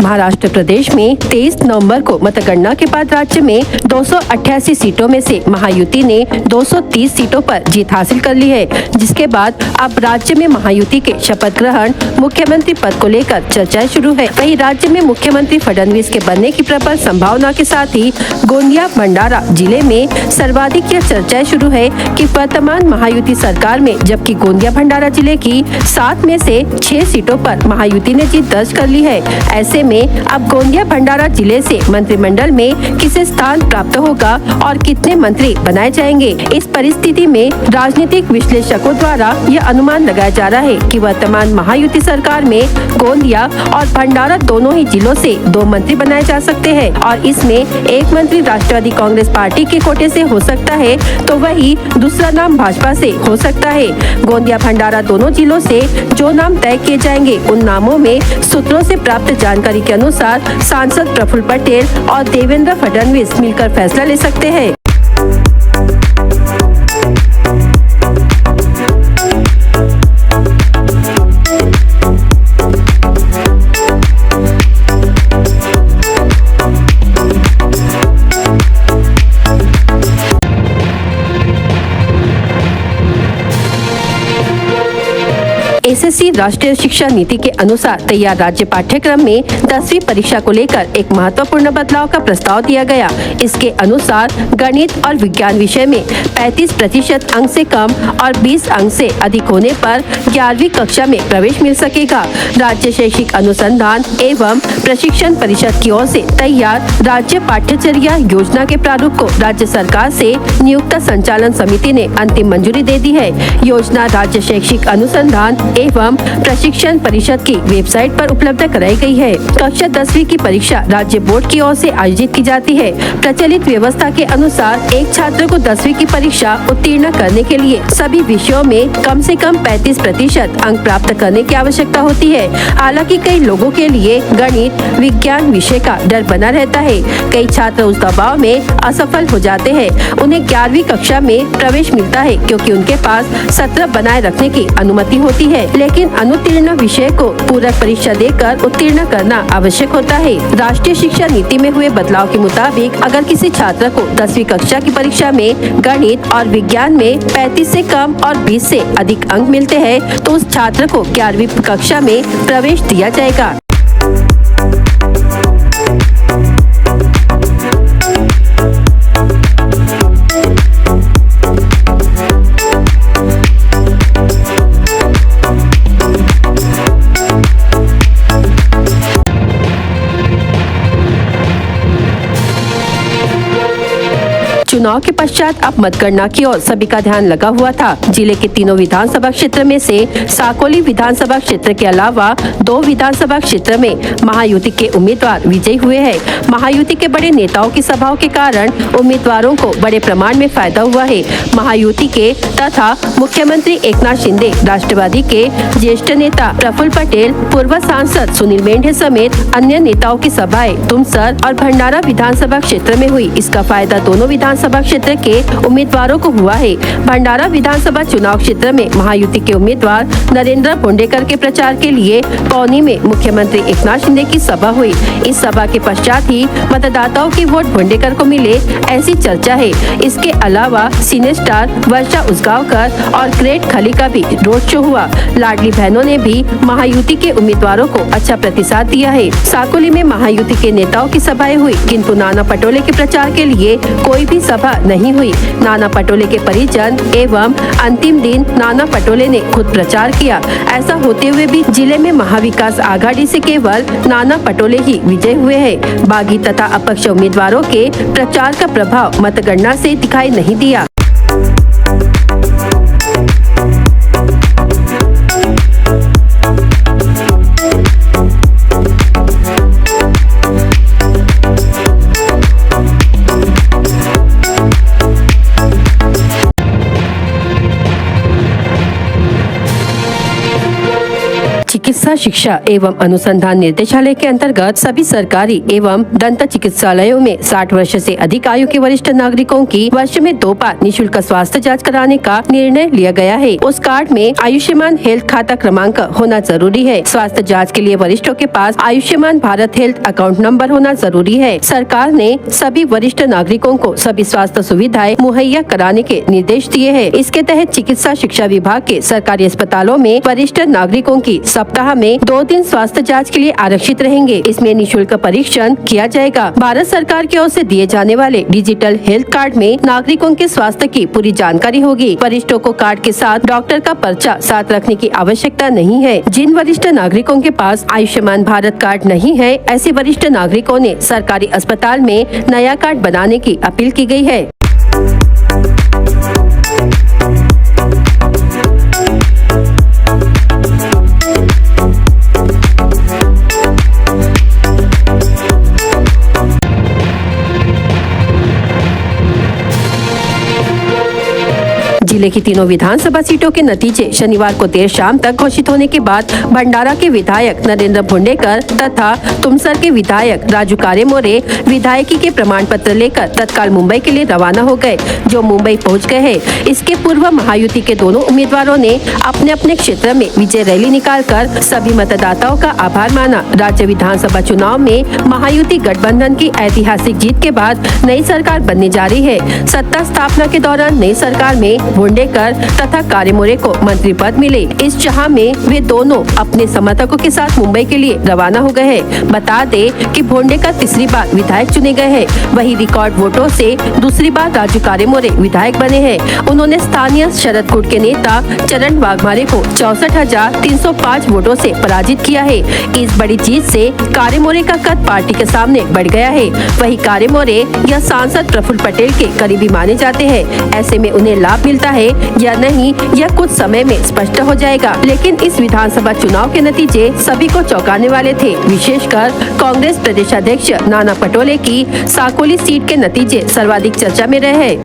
महाराष्ट्र प्रदेश में 23 नवंबर को मतगणना के बाद राज्य में 288 सीटों में से महायुति ने 230 सीटों पर जीत हासिल कर ली है, जिसके बाद अब राज्य में महायुति के शपथ ग्रहण मुख्यमंत्री पद को लेकर चर्चाएं शुरू है। वहीं राज्य में मुख्यमंत्री फडणवीस के बनने की प्रबल संभावना के साथ ही गोंदिया भंडारा जिले में सर्वाधिक यह चर्चाएं शुरू है कि वर्तमान महायुति सरकार में जबकि गोंदिया भंडारा जिले की 7 में से 6 सीटों पर महायुति ने जीत दर्ज कर ली है। ऐसे में अब गोंदिया भंडारा जिले से मंत्रिमंडल में किसे स्थान प्राप्त होगा और कितने मंत्री बनाए जाएंगे। इस परिस्थिति में राजनीतिक विश्लेषकों द्वारा यह अनुमान लगाया जा रहा है कि वर्तमान महायुति सरकार में गोंदिया और भंडारा दोनों ही जिलों से 2 मंत्री बनाए जा सकते हैं और इसमें एक मंत्री राष्ट्रवादी कांग्रेस पार्टी के कोटे से हो सकता है तो वही दूसरा नाम भाजपा से हो सकता है। गोंदिया भंडारा दोनों जिलों से जो नाम तय किए जाएंगे उन नामों में सूत्रों से प्राप्त जानकारी के अनुसार सांसद प्रफुल्ल पटेल और देवेंद्र फडणवीस मिलकर फैसला ले सकते हैं। एसएससी राष्ट्रीय शिक्षा नीति के अनुसार तैयार राज्य पाठ्यक्रम में 10वीं परीक्षा को लेकर एक महत्वपूर्ण बदलाव का प्रस्ताव दिया गया। इसके अनुसार गणित और विज्ञान विषय में 35% अंक से कम और 20 अंक से अधिक होने पर 11वीं कक्षा में प्रवेश मिल सकेगा। राज्य शैक्षिक अनुसंधान एवं प्रशिक्षण परिषद की ओर से तैयार राज्य पाठ्यचर्या योजना के प्रारूप को राज्य सरकार से नियुक्त संचालन समिति ने अंतिम मंजूरी दे दी है। योजना राज्य शैक्षिक अनुसंधान एवं प्रशिक्षण परिषद की वेबसाइट पर उपलब्ध कराई गई है। कक्षा 10वीं की परीक्षा राज्य बोर्ड की ओर से आयोजित की जाती है। प्रचलित व्यवस्था के अनुसार एक छात्र को 10वीं की परीक्षा उत्तीर्ण करने के लिए सभी विषयों में कम से कम 35% अंक प्राप्त करने की आवश्यकता होती है। हालांकि कई लोगों के लिए गणित विज्ञान विषय का डर बना रहता है। कई छात्र उस दबाव में असफल हो जाते हैं। उन्हें 11वीं कक्षा में प्रवेश मिलता है क्योंकि उनके पास 17 बनाए रखने की अनुमति होती है, लेकिन अनुत्तीर्ण विषय को पूरक परीक्षा देकर उत्तीर्ण करना आवश्यक होता है। राष्ट्रीय शिक्षा नीति में हुए बदलाव के मुताबिक अगर किसी छात्र को 10वीं कक्षा की परीक्षा में गणित और विज्ञान में 35 से कम और 20 से अधिक अंक मिलते हैं तो उस छात्र को 11वीं कक्षा में प्रवेश दिया जाएगा। चुनाव के पश्चात अब मतगणना की ओर सभी का ध्यान लगा हुआ था। जिले के तीनों विधानसभा क्षेत्र में से साकोली विधानसभा क्षेत्र के अलावा 2 विधानसभा क्षेत्र में महायुति के उम्मीदवार विजयी हुए हैं। महायुति के बड़े नेताओं की सभाओं के कारण उम्मीदवारों को बड़े प्रमाण में फायदा हुआ है। महायुति के तथा मुख्यमंत्री एकनाथ शिंदे, राष्ट्रवादी के ज्येष्ठ नेता प्रफुल्ल पटेल, पूर्व सांसद सुनील मेंढे समेत अन्य नेताओं की सभाएं तुमसर और भंडारा विधानसभा क्षेत्र में हुई। इसका फायदा दोनों विधानसभा क्षेत्र के उम्मीदवारों को हुआ है। भंडारा विधानसभा चुनाव क्षेत्र में महायुति के उम्मीदवार नरेंद्र भोंडेकर के प्रचार के लिए पौनी में मुख्यमंत्री एकनाथ शिंदे की सभा हुई। इस सभा के पश्चात ही मतदाताओं की वोट भोंडेकर को मिले ऐसी चर्चा है। इसके अलावा सिने स्टार वर्षा उसगांवकर और ग्रेट खली का भी रोड शो हुआ। लाडली बहनों ने भी महायुति के उम्मीदवारों को अच्छा प्रतिसाद दिया है। साकोली में महायुति के नेताओं की सभाएं हुई, किंतु नाना पटोले के प्रचार के लिए कोई भी सभा नहीं हुई। नाना पटोले के परिजन एवं अंतिम दिन नाना पटोले ने खुद प्रचार किया। ऐसा होते हुए भी जिले में महाविकास आघाड़ी से केवल नाना पटोले ही विजय हुए हैं। बागी तथा अपक्ष उम्मीदवारों के प्रचार का प्रभाव मतगणना से दिखाई नहीं दिया। चिकित्सा शिक्षा एवं अनुसंधान निर्देशालय के अंतर्गत सभी सरकारी एवं दंत चिकित्सालयों में 60 वर्ष से अधिक आयु के वरिष्ठ नागरिकों की वर्ष में 2 बार निःशुल्क स्वास्थ्य जांच कराने का निर्णय लिया गया है। उस कार्ड में आयुष्मान हेल्थ खाता क्रमांक होना जरूरी है। स्वास्थ्य जांच के लिए वरिष्ठों के पास Ayushman Bharat health account number होना जरूरी है। सरकार ने सभी वरिष्ठ नागरिकों को सभी स्वास्थ्य सुविधाएं मुहैया कराने के निर्देश दिए हैं। इसके तहत चिकित्सा शिक्षा विभाग के सरकारी अस्पतालों में वरिष्ठ नागरिकों की सप्ताह में 2 दिन स्वास्थ्य जांच के लिए आरक्षित रहेंगे। इसमें निःशुल्क परीक्षण किया जाएगा। भारत सरकार की ओर से दिए जाने वाले डिजिटल हेल्थ कार्ड में नागरिकों के स्वास्थ्य की पूरी जानकारी होगी। वरिष्ठों को कार्ड के साथ डॉक्टर का पर्चा साथ रखने की आवश्यकता नहीं है। जिन वरिष्ठ नागरिकों के पास आयुष्मान भारत कार्ड नहीं है, ऐसे वरिष्ठ नागरिकों ने सरकारी अस्पताल में नया कार्ड बनाने की अपील की गई है। जिले की तीनों विधानसभा सीटों के नतीजे शनिवार को देर शाम तक घोषित होने के बाद भंडारा के विधायक नरेंद्र भुंडेकर तथा तुमसर के विधायक राजू कारेमोरे विधायकी के प्रमाण पत्र लेकर तत्काल मुंबई के लिए रवाना हो गए, जो मुंबई पहुंच गए हैं। इसके पूर्व महायुति के दोनों उम्मीदवारों ने अपने अपने क्षेत्र में विजय रैली निकालकर सभी मतदाताओं का आभार माना। राज्य विधानसभा चुनाव में महायुति गठबंधन की ऐतिहासिक जीत के बाद नई सरकार बनने जा रही है। सत्ता स्थापना के दौरान नई सरकार में भुंडेकर तथा कारेमोरे को मंत्री पद मिले। इस चाह में वे दोनों अपने समर्थकों के साथ मुंबई के लिए रवाना हो गए हैं। बता दें कि भुंडेकर तीसरी बार विधायक चुने गए हैं। वही रिकॉर्ड वोटों से दूसरी बार राजू कारेमोरे विधायक बने हैं। उन्होंने स्थानीय शरद गुट के नेता चरण वाघमारे को 64,305 वोटों से पराजित किया है। इस बड़ी जीत से कारेमोरे का कद पार्टी के सामने बढ़ गया है। वही कारेमोरे या सांसद प्रफुल्ल पटेल के करीबी माने जाते हैं। ऐसे में उन्हें लाभ मिलता है या नहीं, यह कुछ समय में स्पष्ट हो जाएगा। लेकिन इस विधानसभा चुनाव के नतीजे सभी को चौंकाने वाले थे। विशेषकर कांग्रेस प्रदेशाध्यक्ष नाना पटोले की साकोली सीट के नतीजे सर्वाधिक चर्चा में रहे हैं।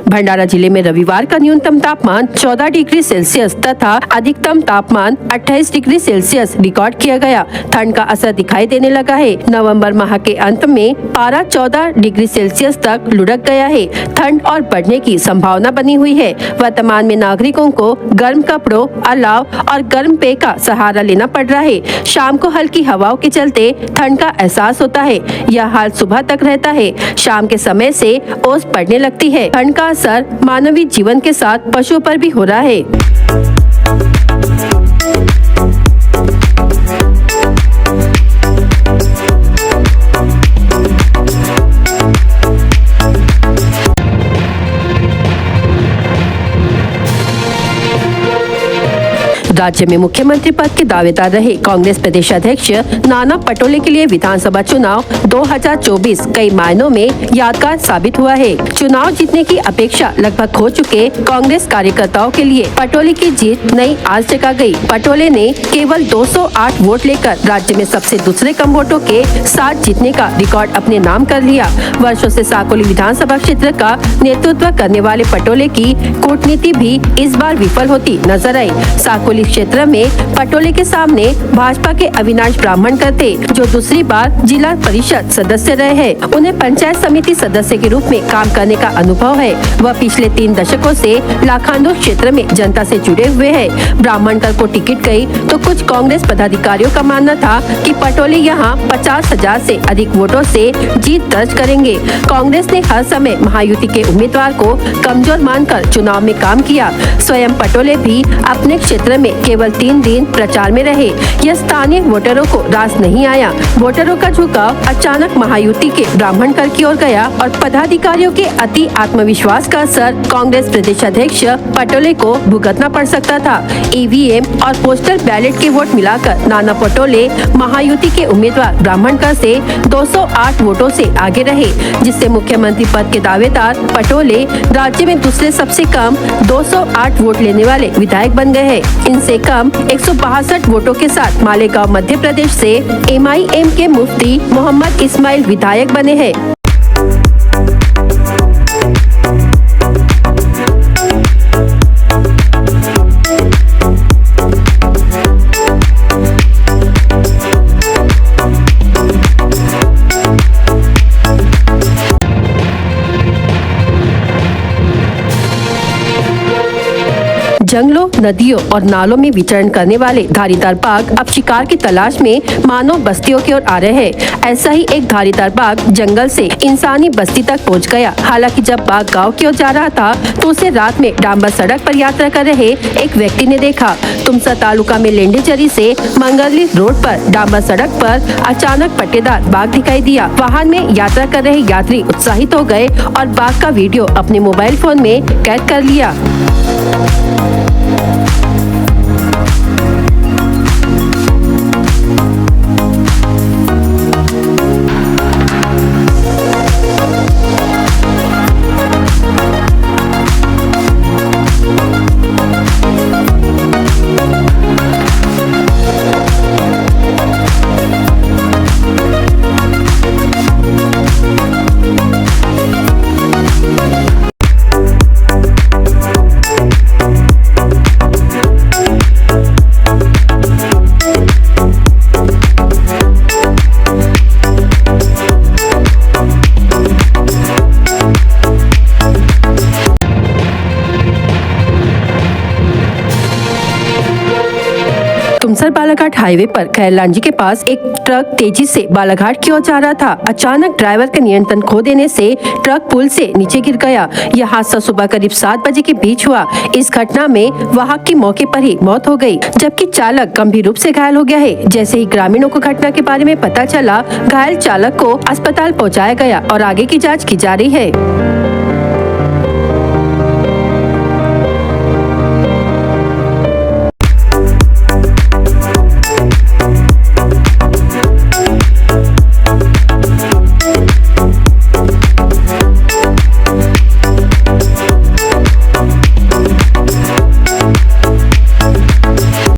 भंडारा जिले में रविवार का न्यूनतम तापमान 14 डिग्री सेल्सियस तथा अधिकतम तापमान 28 डिग्री सेल्सियस रिकॉर्ड किया गया। ठंड का असर दिखाई देने लगा है। नवंबर माह के अंत में पारा 14 डिग्री सेल्सियस तक लुढ़क गया है। ठंड और बढ़ने की संभावना बनी हुई है। वर्तमान में नागरिकों को गर्म कपड़ों, अलाव और गर्म पेय का सहारा लेना पड़ रहा है। शाम को हल्की हवाओं के चलते ठंड का एहसास होता है। यह हाल सुबह तक रहता है। शाम के समय से ओस पड़ने लगती है। ठंड का असर मानवीय जीवन के साथ पशुओं पर भी हो रहा है। राज्य में मुख्यमंत्री पद के दावेदार रहे कांग्रेस प्रदेशाध्यक्ष नाना पटोले के लिए विधानसभा चुनाव 2024 कई मायनों में यादगार साबित हुआ है। चुनाव जीतने की अपेक्षा लगभग खो चुके कांग्रेस कार्यकर्ताओं के लिए पटोले की जीत नई आस जगा गई। पटोले ने केवल 208 वोट लेकर राज्य में सबसे दूसरे कम वोटों के साथ जीतने का रिकॉर्ड अपने नाम कर लिया। वर्षों से साकोली विधानसभा क्षेत्र का नेतृत्व करने वाले पटोले की कूटनीति भी इस बार विफल होती नजर आई। साकोली क्षेत्र में पटोले के सामने भाजपा के अविनाश ब्राह्मण करते, जो दूसरी बार जिला परिषद सदस्य रहे हैं। उन्हें पंचायत समिति सदस्य के रूप में काम करने का अनुभव है। वह पिछले 3 दशकों से लाखांदूर क्षेत्र में जनता से जुड़े हुए हैं। ब्राह्मणकर को टिकट गई तो कुछ कांग्रेस पदाधिकारियों का मानना था कि पटोले यहां 50,000 से अधिक वोटों से जीत दर्ज करेंगे। कांग्रेस ने हर समय महायुति के उम्मीदवार को कमजोर मानकर चुनाव में काम किया। स्वयं पटोले भी अपने क्षेत्र में केवल 3 दिन प्रचार में रहे। यह स्थानीय वोटरों को रास नहीं आया। वोटरों का झुकाव अचानक महायुति के ब्राह्मण कर की ओर गया और पदाधिकारियों के अति आत्मविश्वास का असर कांग्रेस प्रदेश अध्यक्ष पटोले को भुगतना पड़ सकता था। ईवीएम और पोस्टल बैलेट के वोट मिलाकर नाना पटोले महायुति के उम्मीदवार ब्राह्मण कर से 208 वोटों से आगे रहे, जिससे मुख्यमंत्री पद के दावेदार पटोले राज्य में दूसरे सबसे कम 208 वोट लेने वाले विधायक बन गए हैं। इनसे कम 162 वोटों के साथ मालेगांव मध्य प्रदेश से MIM के मुफ्ती मोहम्मद इस्माइल विधायक बने हैं। जंगलों, नदियों और नालों में विचरण करने वाले धारीदार बाघ अब शिकार की तलाश में मानव बस्तियों की ओर आ रहे हैं। ऐसा ही एक धारीदार बाघ जंगल से इंसानी बस्ती तक पहुंच गया। हालांकि जब बाघ गांव की ओर जा रहा था तो उसे रात में डांबर सड़क पर यात्रा कर रहे एक व्यक्ति ने देखा। तुमसा तालुका में लेंडेचरी से मंगरली रोड पर डांबर सड़क पर अचानक पट्टेदार बाघ दिखाई दिया। वाहन में यात्रा कर रहे यात्री उत्साहित हो गए और बाघ का वीडियो अपने मोबाइल फोन में कैद कर लिया। तुमसर बालाघाट हाईवे पर खैरलांजी के पास एक ट्रक तेजी से बालाघाट की ओर जा रहा था। अचानक ड्राइवर का नियंत्रण खो देने से ट्रक पुल से नीचे गिर गया। यह हादसा सुबह करीब 7 बजे के बीच हुआ। इस घटना में वाहक की मौके पर ही मौत हो गई, जबकि चालक गंभीर रूप से घायल हो गया है। जैसे ही ग्रामीणों को घटना के बारे में पता चला, घायल चालक को अस्पताल पहुँचाया गया और आगे की जाँच की जा रही है।